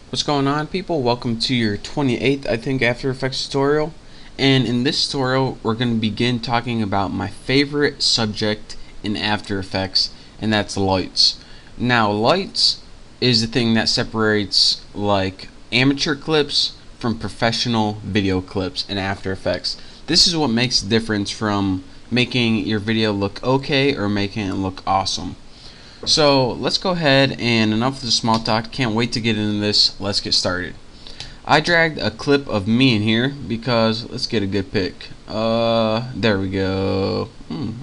What's going on, people? Welcome to your 28th, I think, After Effects tutorial. And in this tutorial, we're going to begin talking about my favorite subject in After Effects, and that's lights. Now, lights is the thing that separates, like, amateur clips from professional video clips in After Effects. This is what makes the difference from making your video look okay or making it look awesome. So let's go ahead, and enough of the small talk, can't wait to get into this. Let's get started. I dragged a clip of me in here because let's get a good pic. There we go.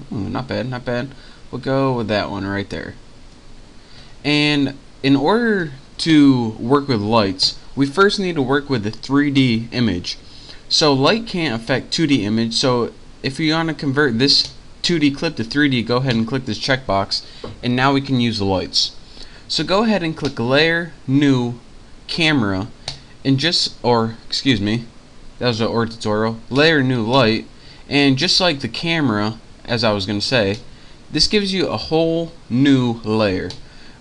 Not bad, not bad. We'll go with that one right there. And in order to work with lights, we first need to work with the 3D image. So light can't affect 2D image, so if you want to convert this 2D clip to 3D, go ahead and click this checkbox, and now we can use the lights. So go ahead and click Layer, New, Camera, and that was an OR tutorial, Layer, New, Light, and just like the camera, as I was going to say, this gives you a whole new layer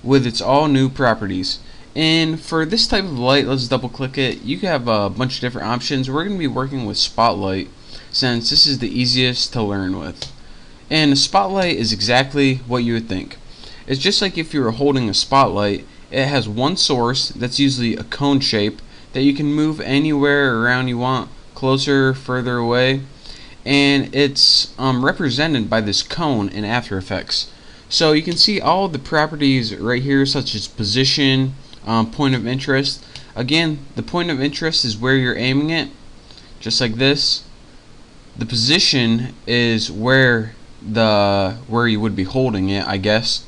with its all new properties. And for this type of light, let's double click it. You have a bunch of different options. We're going to be working with Spotlight since this is the easiest to learn with. And a spotlight is exactly what you would think. It's just like if you were holding a spotlight. It has one source that's usually a cone shape that you can move anywhere around you want, closer, further away, and it's represented by this cone in After Effects. So you can see all the properties right here, such as position, point of interest. Again, the point of interest is where you're aiming it, just like this. The position is where you would be holding it, I guess.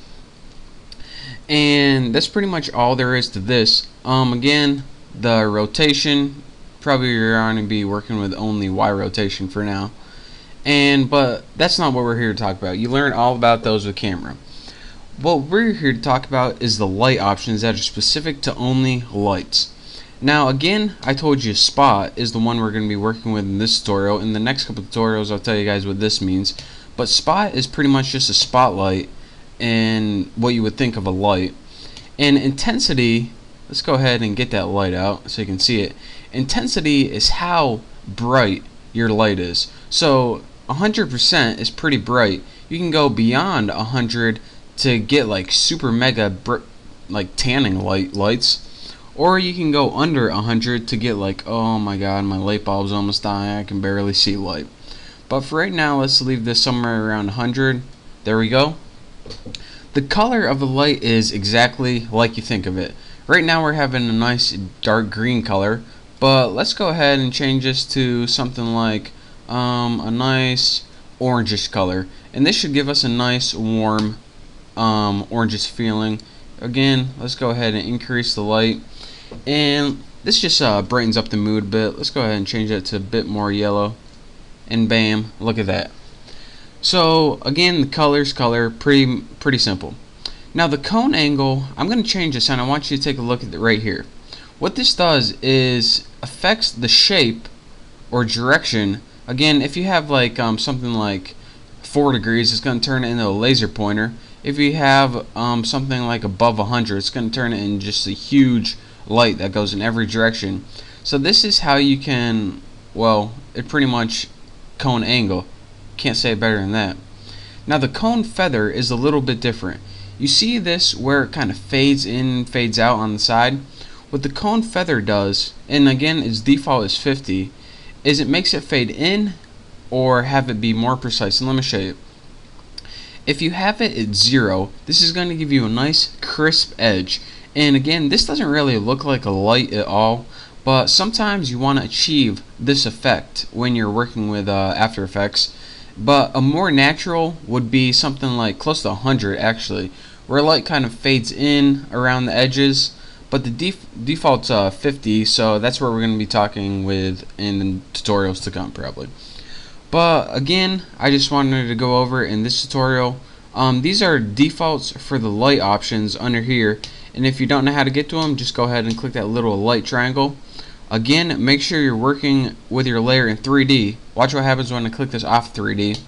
And that's pretty much all there is to this. Again, the rotation, probably you're going to be working with only Y rotation for now. But that's not what we're here to talk about. You learn all about those with camera. What we're here to talk about is the light options that are specific to only lights. Now again, I told you spot is the one we're going to be working with in this tutorial. In the next couple of tutorials, I'll tell you guys what this means. But spot is pretty much just a spotlight and what you would think of a light. And intensity, let's go ahead and get that light out so you can see it. Intensity is how bright your light is. So 100% is pretty bright. You can go beyond 100 to get like super mega like tanning lights. Or you can go under 100 to get like, oh my god, my light bulb's almost dying, I can barely see light. But for right now, let's leave this somewhere around 100. There we go. The color of the light is exactly like you think of it. Right now we're having a nice dark green color, but let's go ahead and change this to something like a nice orangish color. And this should give us a nice warm orangish feeling. Again, let's go ahead and increase the light. And this just brightens up the mood a bit. Let's go ahead and change that to a bit more yellow. And bam, look at that. So again, the color, pretty simple. Now the cone angle, I'm going to change this, and I want you to take a look at it right here. What this does is affects the shape or direction. Again, if you have like something like 4 degrees, it's going to turn it into a laser pointer. If you have something like above 100, it's going to turn it into just a huge light that goes in every direction. So this is how you can, well, it pretty much cone angle. Can't say it better than that. Now the cone feather is a little bit different. You see this where it kind of fades in, fades out on the side? What the cone feather does, and again its default is 50, is it makes it fade in or have it be more precise. And let me show you. If you have it at 0, this is going to give you a nice crisp edge. And again, this doesn't really look like a light at all, but sometimes you want to achieve this effect when you're working with After Effects. But a more natural would be something like close to 100 actually, where light kind of fades in around the edges. But the default's 50, so that's what we're going to be talking with in the tutorials to come probably. But again, I just wanted to go over in this tutorial. These are defaults for the light options under here, and if you don't know how to get to them, just go ahead and click that little light triangle. Again, make sure you're working with your layer in 3D. Watch what happens when I click this off 3D.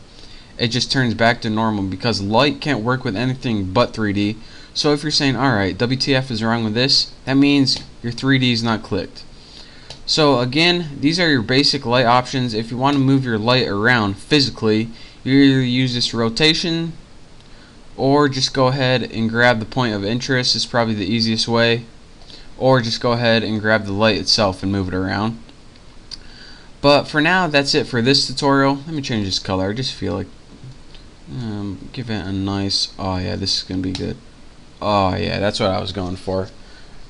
It just turns back to normal because light can't work with anything but 3D. So if you're saying, alright, WTF is wrong with this, that means your 3D is not clicked. So again, these are your basic light options. If you want to move your light around physically, you either use this rotation or just go ahead and grab the point of interest. It's probably the easiest way. Or just go ahead and grab the light itself and move it around. But for now, that's it for this tutorial. Let me change this color. I just feel like give it a nice, oh yeah, this is gonna be good. Oh yeah, that's what I was going for.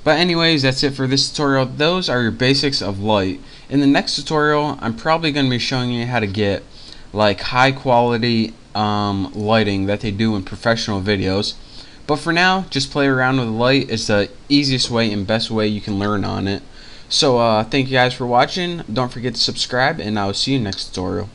But anyways, that's it for this tutorial. Those are your basics of light. In the next tutorial, I'm probably going to be showing you how to get like high quality lighting that they do in professional videos. But for now, just play around with light. It's the easiest way and best way you can learn on it. So thank you guys for watching. Don't forget to subscribe, and I'll see you next tutorial.